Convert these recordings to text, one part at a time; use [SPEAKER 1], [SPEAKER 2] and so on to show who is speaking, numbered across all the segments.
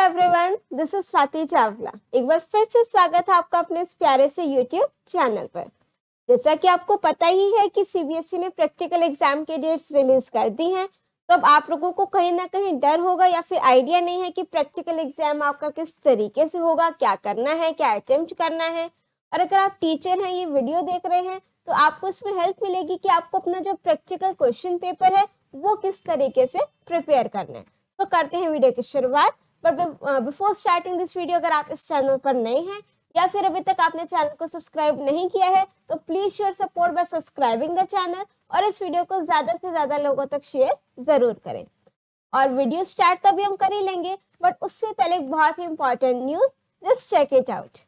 [SPEAKER 1] Everyone, this is Swati Chawla. एक बार फिर से स्वागत है आपका अपने इस प्यारे से यूट्यूब चैनल पर। जैसा कि आपको पता ही है कि सीबीएसई ने प्रैक्टिकल एग्जाम के डेट्स रिलीज कर दी हैं, तो अब आप लोगों को कहीं ना कहीं डर होगा या फिर आइडिया नहीं है कि प्रैक्टिकल एग्जाम आपका किस तरीके से होगा, क्या करना है, क्या अटेम्प्ट करना है। और अगर आप टीचर हैं, ये वीडियो देख रहे हैं, तो आपको इसमें हेल्प मिलेगी कि आपको अपना जो प्रैक्टिकल क्वेश्चन पेपर है वो किस तरीके से प्रिपेयर करना है। तो करते हैं वीडियो की शुरुआत। But before starting this video, अगर आप इस चैनल पर नए हैं या फिर अभी तक आपने चैनल को सब्सक्राइब नहीं किया है, तो please share support bye subscribing the channel और इस वीडियो को ज्यादा से ज्यादा लोगों तक शेयर जरूर करें। और वीडियो स्टार्ट तभी हम कर ही लेंगे, बट उससे पहले एक बहुत ही important news, just check it out.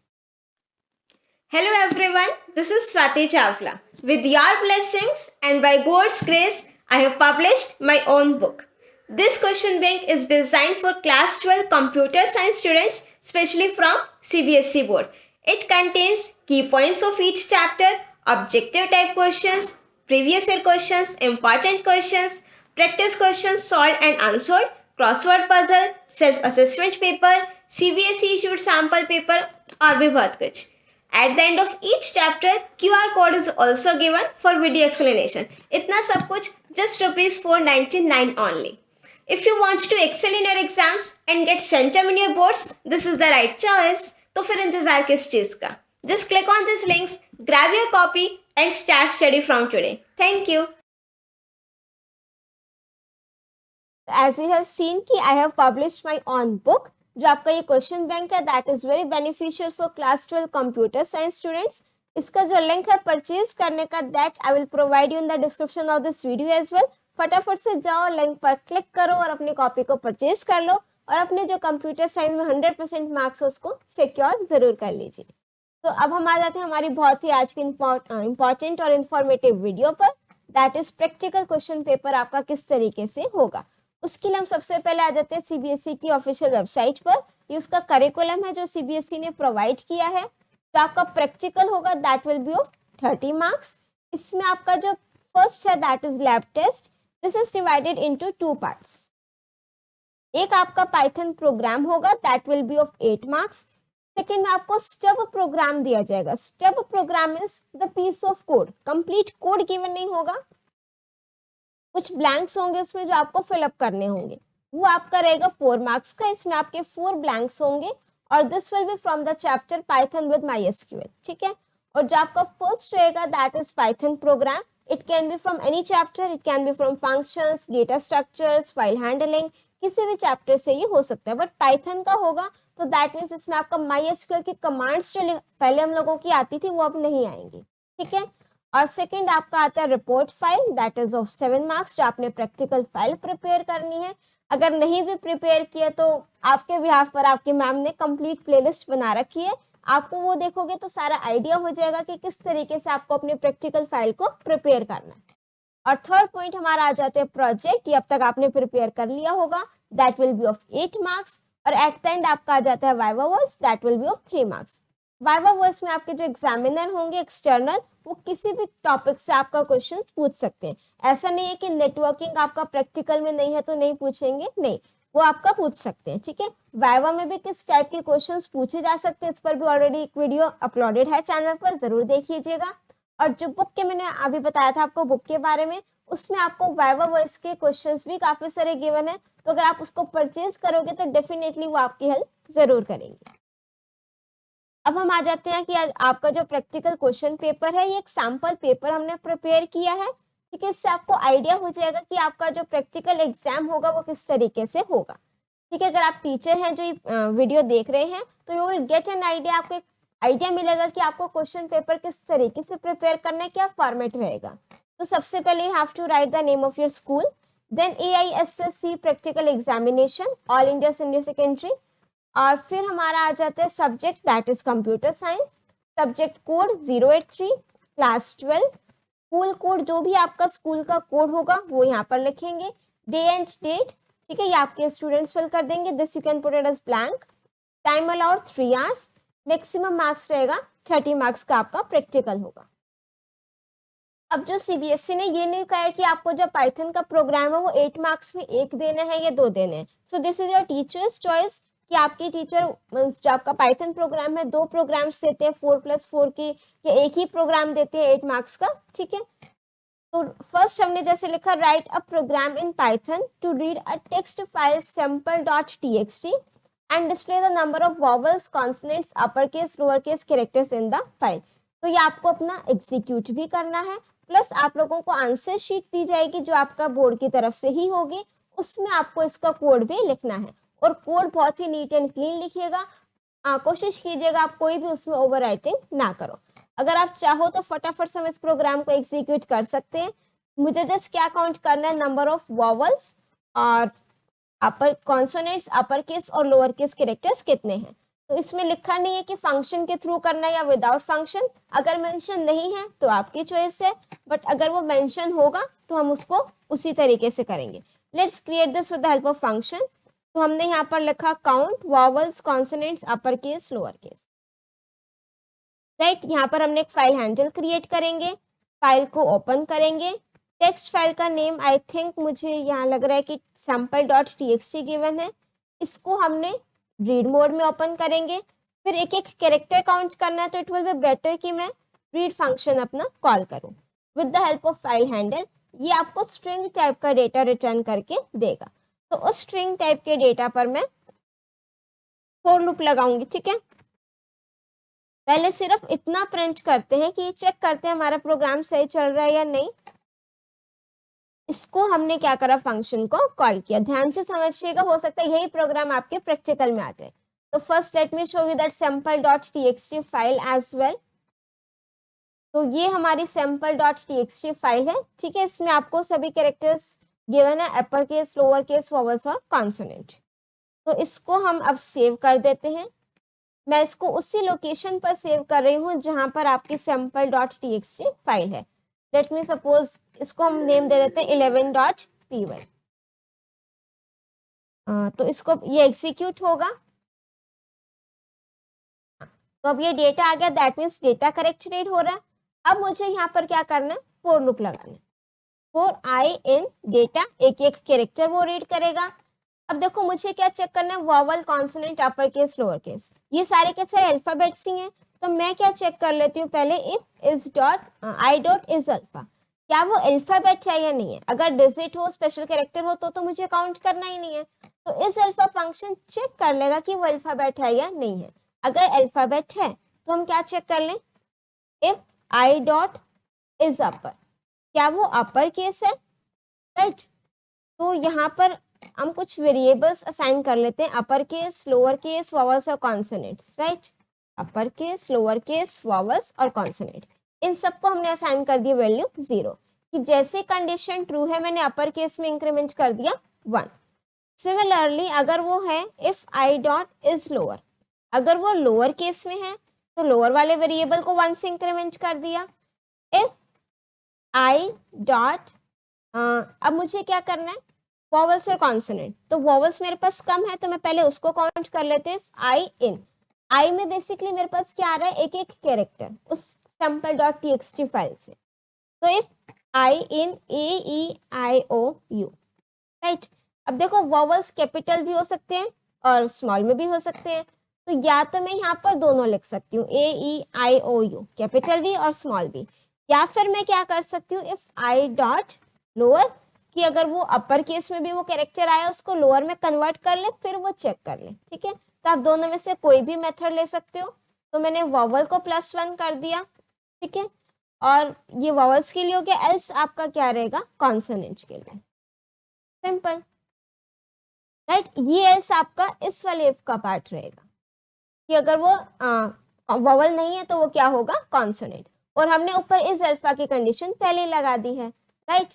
[SPEAKER 2] Hello everyone, this is Swati Chavla. With your blessings and by God's grace, I have published my own book. This question bank is designed for class 12 computer science students, especially from CBSE board. It contains key points of each chapter, objective type questions, previous year questions, important questions, practice questions solved and answered, crossword puzzle, self-assessment paper, CBSE issued sample paper और भी बहुत कुछ. At the end of each chapter, QR code is also given for video explanation. इतना सब कुछ just ₹499 only. If you want to excel in your exams and get centum in your boards, this is the right choice. तो फिर इंतजार किस चीज का? Just click on these links, grab your copy and start study from today. Thank you.
[SPEAKER 1] As you have seen कि I have published my own book, जो आपका ये क्वेश्चन बैंक है that is very beneficial for class 12 computer science students. इसका जो link है purchase करने का, that I will provide you in the description of this video as well. फटाफट से जाओ, लिंक पर क्लिक करो और अपनी कॉपी को परचेज कर लो और अपने जो कंप्यूटर साइंस में 100% मार्क्स है उसको सिक्योर जरूर कर लीजिए। तो अब हम आ जाते हैं हमारी बहुत ही आज की इंपॉर्टेंट और इन्फॉर्मेटिव वीडियो पर, that is practical question paper आपका किस तरीके से होगा। उसके लिए हम सबसे पहले आ जाते हैं सीबीएसई की ऑफिशियल वेबसाइट पर। ये उसका करिकुलम है जो सीबीएसई ने प्रोवाइड किया है। तो आपका प्रैक्टिकल होगा that will be of 30 marks. इसमें आपका जो फर्स्ट है that is lab test. This is divided into 2 parts. एक आपका पाइथन प्रोग्राम होगा that will be of 8 marks. Second में आपको स्टब प्रोग्राम दिया जाएगा। Stub program is the piece of code, complete code given नहीं होगा, कुछ ब्लैंक्स होंगे उसमें जो आपको फिलअप करने होंगे, वो आपका रहेगा 4 मार्क्स का। इसमें आपके 4 ब्लैंक्स होंगे और this will be from the chapter Python with MySQL, ठीक है। और जो आपका फर्स्ट रहेगा that is Python programme. It can be from any chapter, it can be from functions, data structures, file handling, किसी भी चैप्टर से ये हो सकता है, बट पाइथन का होगा तो दैट मीन्स इसमें आपका MySQL की कमांड्स जो पहले हम लोगों की आती थी वो अब नहीं आएंगी, ठीक है। और सेकंड आपका आता है report file that is of 7 marks, जो आपने प्रैक्टिकल फाइल प्रिपेयर करनी है। अगर नहीं भी प्रिपेयर किया तो आपके बिहाफ पर आपकी मैम ने कंप्लीट प्लेलिस्ट बना रखी है, आपको वो देखोगे तो सारा आइडिया हो जाएगा कि किस तरीके से आपको अपनी प्रैक्टिकल फाइल को प्रिपेयर करना है। और थर्ड पॉइंट हमारा आ जाते हैं प्रोजेक्ट, ये अब तक आपने प्रिपेयर कर लिया होगा, that will be of 8 marks. और एट द एंड आपका आ जाता है viva voice, that will be of 3 marks. Viva voice में आपके जो एग्जामिनर होंगे एक्सटर्नल, वो किसी भी टॉपिक से आपका क्वेश्चन पूछ सकते हैं। ऐसा नहीं है कि नेटवर्किंग आपका प्रैक्टिकल में नहीं है तो नहीं पूछेंगे, नहीं, वो आपका पूछ सकते हैं, ठीक है। वाइवा में भी किस टाइप के क्वेश्चंस पूछे जा सकते हैं, इस पर भी ऑलरेडी एक वीडियो अपलोडेड है चैनल पर, जरूर देख लीजिएगा। और जो बुक के मैंने अभी बताया था आपको बुक के बारे में, उसमें आपको वाइवा वॉइस के क्वेश्चंस भी काफी सारे गिवन है, तो अगर आप उसको परचेज करोगे तो डेफिनेटली वो आपकी हेल्प जरूर करेंगे। अब हम आ जाते हैं कि आपका जो प्रैक्टिकल क्वेश्चन पेपर है ये एक सैंपल पेपर हमने प्रिपेयर किया है, ठीक है। इससे आपको आइडिया हो जाएगा कि आपका जो प्रैक्टिकल एग्जाम होगा वो किस तरीके से होगा, ठीक है। अगर आप टीचर हैं जो ये वीडियो देख रहे हैं तो you will get an idea, आपको एक आइडिया मिलेगा कि आपको क्वेश्चन पेपर किस तरीके से प्रिपेयर करना है, क्या फॉर्मेट रहेगा। तो सबसे पहले you have to write the name of your school, then AISSC practical examination all India senior secondary, और फिर हमारा आ जाता है subject that is computer science, subject code 083, class 12, school code जो भी आपका स्कूल का कोड होगा वो यहाँ पर लिखेंगे, डे एंड डेट, ठीक है, ये आपके स्टूडेंट्स फिल कर देंगे, this you can put it as blank. Time allowed 3 hours, maximum marks रहेगा 30 मार्क्स का आपका प्रैक्टिकल होगा। अब जो सीबीएसई ने ये नहीं कहा है कि आपको जो पाइथन का प्रोग्राम है वो 8 मार्क्स में 1 देना है या 2 देने हैं, so this is your teachers choice कि आपकी टीचर जो आपका पाइथन प्रोग्राम है 2 प्रोग्राम्स देते हैं 4+4 की, या एक ही प्रोग्राम देते हैं 8 मार्क्स का, ठीक है। तो फर्स्ट हमने जैसे लिखा, write a program in Python to read a text file sample.txt and display the number of vowels, consonants, upper case, lower case characters in the file. तो ये आपको अपना एग्जीक्यूट भी करना है, प्लस आप लोगों को आंसर शीट दी जाएगी जो आपका बोर्ड की तरफ से ही होगी, उसमें आपको इसका कोड भी लिखना है, और कोड बहुत ही नीट एंड क्लीन लिखिएगा। कोशिश कीजिएगा आप कोई भी उसमें ओवर राइटिंग ना करो। अगर आप चाहो तो फटाफट से हम इस प्रोग्राम को एग्जीक्यूट कर सकते हैं। मुझे जस्ट क्या काउंट करना है, नंबर ऑफ वॉवल्स और अपर कॉन्सोनेंट्स, अपर केस और लोअर केस कैरेक्टर्स कितने हैं। तो इसमें लिखा नहीं है कि फंक्शन के थ्रू करना है या विदाउट फंक्शन। अगर मेंशन नहीं है तो आपकी चॉइस है, बट अगर वो मेंशन होगा तो हम उसको उसी तरीके से करेंगे। Let's create this with the help of function. तो हमने यहाँ पर लिखा count vowels, consonants, upper case, lower case, right. यहाँ पर हमने एक फाइल हैंडल क्रिएट करेंगे, फाइल को ओपन करेंगे। टेक्स्ट फाइल का नेम आई थिंक मुझे यहाँ लग रहा है कि sample.txt गिवन है, इसको हमने रीड मोड में ओपन करेंगे। फिर एक एक कैरेक्टर काउंट करना है, तो इट विल बी बेटर कि मैं रीड फंक्शन अपना कॉल करूँ with the help of file handle. ये आपको स्ट्रिंग टाइप का डेटा रिटर्न करके देगा। तो उस स्ट्रिंग टाइप के डेटा पर मैं फॉर लूप लगाऊंगी, ठीक है। पहले सिर्फ इतना प्रिंट करते हैं कि चेक करते हैं हमारा प्रोग्राम सही चल रहा है या नहीं। इसको हमने क्या करा, फंक्शन को कॉल किया। ध्यान से समझिएगा, हो सकता है यही प्रोग्राम आपके प्रैक्टिकल में आ जाए। तो first let me show you that sample.txt file as well. तो ये हमारी sample.txt फाइल है, ठीक है। इसमें आपको सभी कैरेक्टर्स गिवन है, अपर केस, लोअर केस, वॉवल्स और कॉन्सोनेंट। तो इसको हम अब सेव कर देते हैं। मैं इसको उसी लोकेशन पर सेव कर रही हूँ जहां पर आपकी sample.txt फाइल है। लेट मी सपोज इसको हम नेम दे देते हैं 11.py। तो इसको ये एग्जीक्यूट होगा। तो अब ये डेटा आ गया, that means data correct read हो रहा है। अब मुझे यहाँ पर क्या करना है, फॉर लूप लगाना है। फॉर आई इन डेटा, एक एक कैरेक्टर वो रीड करेगा। अब देखो मुझे क्या चेक करना है, वॉवल, कॉन्सोनेंट, अपर केस, लोअर केस, ये सारे के सारे अल्फाबेट्स ही हैं। तो मैं क्या चेक कर लेती हूँ पहले, if is dot I dot is alpha, क्या वो अल्फाबेट है या नहीं है। अगर डिजिट हो, स्पेशल कैरेक्टर हो तो मुझे काउंट करना ही नहीं है। तो इस अल्फा फंक्शन चेक कर लेगा कि वो अल्फाबेट है या नहीं है। अगर अल्फाबेट है तो हम क्या चेक कर लें, if I dot is upper, क्या वो अपर केस है, राइट। तो यहाँ पर हम कुछ वेरिएबल्स असाइन कर लेते हैं, upper case, lower case, vowels और consonants, right. Upper case, lower case, vowels और कॉन्सोनेंट, इन सबको हमने असाइन कर दिया वैल्यू 0, कि जैसे कंडीशन ट्रू है मैंने अपर केस में इंक्रीमेंट कर दिया 1। सिमिलरली अगर वो है if I dot is lower, अगर वो लोअर केस में है तो लोअर वाले वेरिएबल को 1 से इंक्रीमेंट कर दिया। इफ आई डॉट अब मुझे क्या करना है, वॉवल्स और कॉन्सोनेंट। तो वॉवल्स मेरे पास कम है तो मैं पहले उसको काउंट कर लेते हैं। आई इन, आई में बेसिकली मेरे पास क्या आ रहा है, एक एक कैरेक्टर उस sample.txt फाइल से। तो if I in AEIOU, right. अब देखो वॉवल्स कैपिटल भी हो सकते हैं और स्मॉल में भी हो सकते हैं। तो या तो मैं यहाँ पर दोनों लिख सकती हूँ, AEIOU, कैपिटल भी और स्मॉल भी। या फिर मैं क्या कर सकती हूँ, इफ आई डॉट लोअर, कि अगर वो अपर केस में भी वो कैरेक्टर आया उसको लोअर में कन्वर्ट कर ले, फिर वो चेक कर ले, ठीक है। तो आप दोनों में से कोई भी मेथड ले सकते हो। तो मैंने वॉवल को +1 कर दिया, ठीक है, और ये वॉवल्स के लिए हो गया। एल्स आपका क्या रहेगा, कॉन्सोनेंट के लिए, सिंपल, राइट। ये एल्स आपका इस वाले इफ का पार्ट रहेगा, कि अगर वो वॉवल नहीं है तो वो क्या होगा, कॉन्सोनेंट। और हमने ऊपर इस अल्फा की कंडीशन पहले लगा दी है, राइट।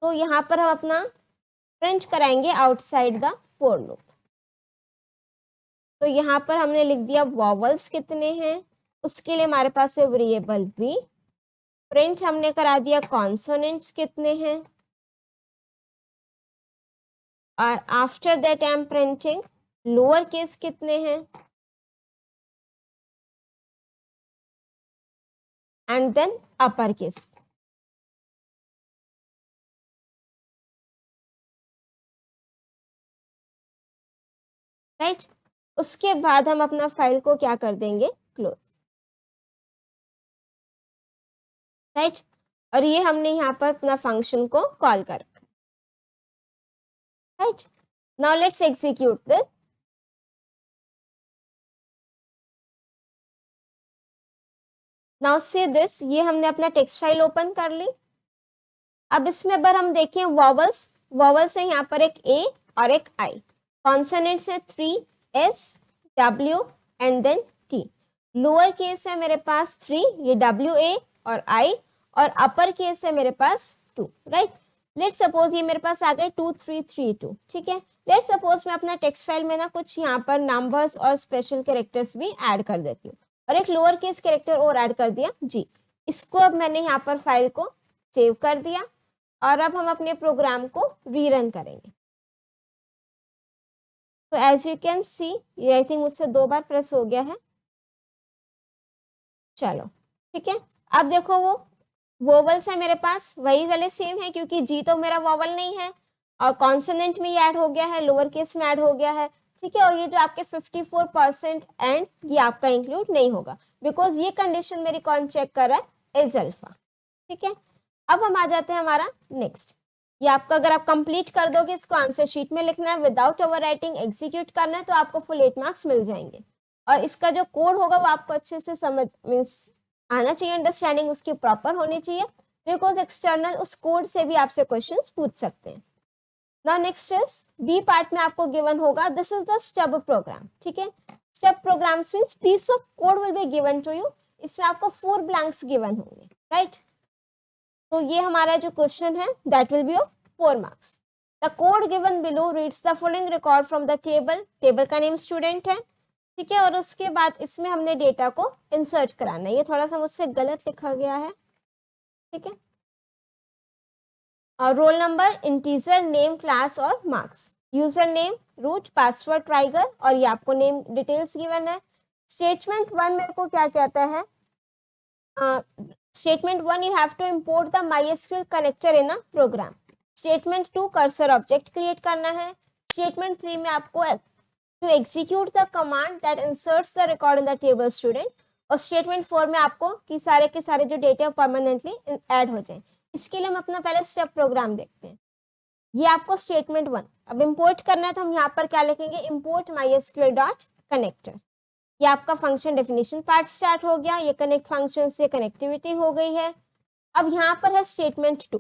[SPEAKER 1] तो यहाँ पर हम अपना प्रिंट कराएंगे आउटसाइड द फॉर लूप। तो यहाँ पर हमने लिख दिया वॉवल्स कितने हैं, उसके लिए हमारे पास है वेरिएबल v। प्रिंट हमने करा दिया कॉन्सोनेंट्स कितने हैं, और after that I am printing lower case कितने हैं, and then upper case. Right. उसके बाद हम अपना फाइल को क्या कर देंगे, क्लोज, राइट। और ये हमने यहाँ पर अपना फंक्शन को कॉल कर रखा, right. Now let's execute this. Now see this, ये हमने अपना टेक्स्ट फाइल ओपन कर ली। अब इसमें अगर हम देखें वॉवल्स, वॉवल्स है यहाँ पर एक ए और एक आई, कॉन्सोनेंट्स है 3 S W and then T। Lower case है मेरे पास 3, ये WA और I, और अपर केस है मेरे पास 2, राइट। लेट सपोज ये मेरे पास आ गए 2 3 3 2, ठीक है। लेट सपोज मैं अपना टेक्स्ट फाइल में ना कुछ यहाँ पर नंबर्स और स्पेशल कैरेक्टर्स भी ऐड कर देती हूँ, और एक लोअर केस कैरेक्टर और ऐड कर दिया G। इसको अब मैंने यहाँ पर फाइल को सेव कर दिया, और अब हम अपने प्रोग्राम को रीरन करेंगे। तो एज यू कैन सी, ये आई थिंक मुझसे 2 बार प्रेस हो गया है, चलो ठीक है। अब देखो वो वोवल्स है मेरे पास वही वाले सेम है, क्योंकि जी तो मेरा वोवल नहीं है, और कॉन्सोनेंट में ये ऐड हो गया है, लोअर केस में ऐड हो गया है, ठीक है। और ये जो आपके 54% एंड, ये आपका इंक्लूड नहीं होगा, बिकॉज ये कंडीशन मेरी कौन चेक कर रहा है, इज अल्फा, ठीक है। अब हम आ जाते हैं हमारा नेक्स्ट। ये आपका अगर आप कंप्लीट कर दोगे, इसको आंसर शीट में लिखना है विदाउट ओवर राइटिंग, एग्जीक्यूट करना है, तो आपको फुल 8 मार्क्स मिल जाएंगे। और इसका जो कोड होगा वो आपको अच्छे से समझ मीन्स आना चाहिए, अंडरस्टैंडिंग उसकी प्रॉपर होनी चाहिए, बिकॉज एक्सटर्नल उस कोड से भी आपसे क्वेश्चंस पूछ सकते हैं। Now next is B part में आपको गिवन होगा, this is the stub program, ठीक है। Stub programs means piece of code will be given to you, इसमें आपको 4 ब्लैंक्स गिवन होंगे, राइट। तो ये हमारा जो क्वेश्चन है that will be of 4 marks. The code given below reads the following record from the table, table का name student है, ठीक है। और उसके बाद इसमें हमने डेटा को इंसर्ट कराना है, ये थोड़ा सा मुझसे गलत लिखा गया है, ठीक है। और roll number, integer, name, class और marks, user name, root, password, tiger, और ये आपको नेम डिटेल्स गिवन है। स्टेटमेंट 1 मेरे को क्या कहता है, statement 1 you have to import the MySQL connector in a program. Statement 2 cursor object create करना है। स्टेटमेंट 3 में आपको to execute the command that inserts the record in the table student, और स्टेटमेंट 4 में आपको कि सारे के सारे जो डेटा परमानेंटली ऐड हो जाए। इसके लिए हम अपना पहले स्टेप प्रोग्राम देखते हैं। ये आपको स्टेटमेंट 1 अब इंपोर्ट करना है, तो हम यहाँ पर क्या लिखेंगे, import mysql डॉट कनेक्टर। ये आपका फंक्शन डेफिनेशन पार्ट स्टार्ट हो गया, ये कनेक्ट फंक्शन से कनेक्टिविटी हो गई है। अब यहाँ पर है statement 2,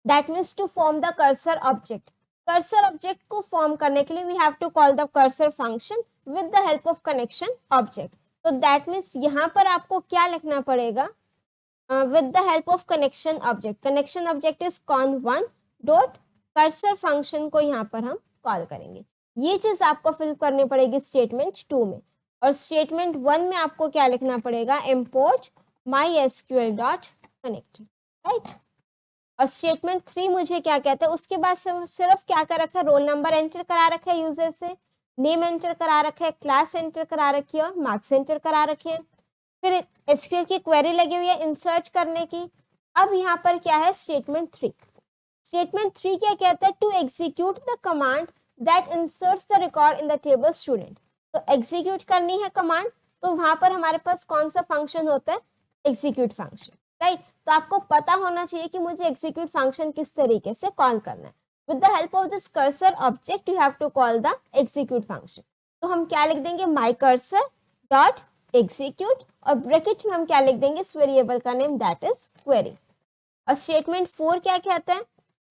[SPEAKER 1] that means to form the cursor object. Cursor object को फॉर्म करने के लिए we have to call the cursor function with the help of connection object. तो दैट मीन्स यहाँ पर आपको क्या लिखना पड़ेगा, with the help of connection object. Connection object is con1 dot cursor function को यहाँ पर हम कॉल करेंगे। ये चीज आपको फिल करनी पड़ेगी स्टेटमेंट 2 में। और स्टेटमेंट 1 में आपको क्या लिखना पड़ेगा, import mysql dot connector, right. और स्टेटमेंट 3 मुझे क्या कहता है, उसके बाद सिर्फ क्या कर रखा है, रोल नंबर एंटर करा रखा है यूजर से, नेम एंटर करा रखा है, क्लास एंटर करा रखी है, और मार्क्स एंटर करा रखे हैं। फिर एसक्यूएल की क्वेरी लगी हुई है इंसर्ट करने की। अब यहाँ पर क्या है, स्टेटमेंट 3। स्टेटमेंट 3 क्या कहता है, to execute the command that inserts the record in the table student. तो एग्जीक्यूट करनी है कमांड, तो वहां पर हमारे पास कौन सा फंक्शन होता है, एग्जीक्यूट फंक्शन, राइट। तो आपको पता होना चाहिए कि मुझे एग्जीक्यूट फंक्शन किस तरीके से कॉल करना है। With the help of this cursor object you have to call the execute function. तो हम क्या लिख देंगे, माई कर्सर डॉट एग्जीक्यूट, और ब्रैकेट में हम क्या लिख देंगे, इस वेरिएबल का नेम दैट इज क्वेरी। और स्टेटमेंट 4 क्या कहता है,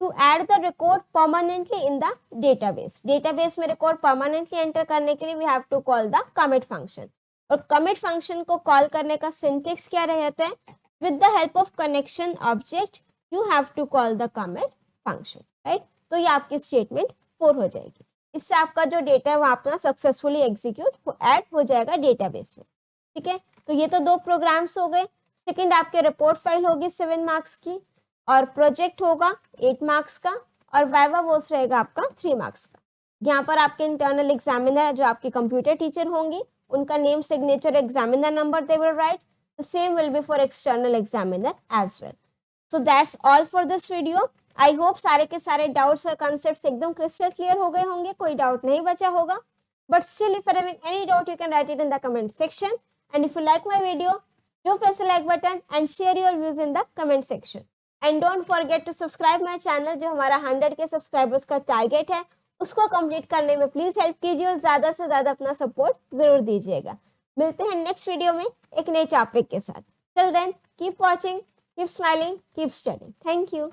[SPEAKER 1] to add the record permanently in the database. Database में रिकॉर्ड परमानेंटली एंटर करने के लिए we have to call the commit function. और कमिट फंक्शन को कॉल करने का सिंटेक्स क्या रहता है, with the help of connection object you have to call the commit function, right. तो ये आपकी स्टेटमेंट 4 हो जाएगी। इससे आपका जो डेटा है वो अपना सक्सेसफुली एग्जीक्यूट ऐड हो जाएगा डेटाबेस में, ठीक है। तो ये तो 2 प्रोग्राम्स हो गए। सेकंड आपके रिपोर्ट फाइल होगी 7 मार्क्स की, और प्रोजेक्ट होगा 8 मार्क्स का, और वाइवा वॉस रहेगा आपका 3 मार्क्स का। यहाँ पर आपके इंटरनल एग्जामिनर जो आपके कंप्यूटर टीचर होंगी, उनका name, signature, examiner number they will write. The same will be for external examiner as well. So that's all for this video. I hope सारे के सारे डाउट्स और कॉन्सेप्ट्स एकदम क्रिस्टल क्लियर हो गए होंगे, कोई डाउट नहीं बचा होगा. But still, if you're having any doubt, you can write it in the comment section. And if you like my video, do press the like button and share your views in the comment section. And don't forget to subscribe my channel. जो हमारा 100 के subscribers का target है उसको complete करने में please help कीजिए और ज्यादा से ज्यादा अपना सपोर्ट जरूर दीजिएगा. मिलते हैं नेक्स्ट वीडियो में एक नए टॉपिक के साथ. Till then, keep watching, keep smiling, keep studying. Thank you.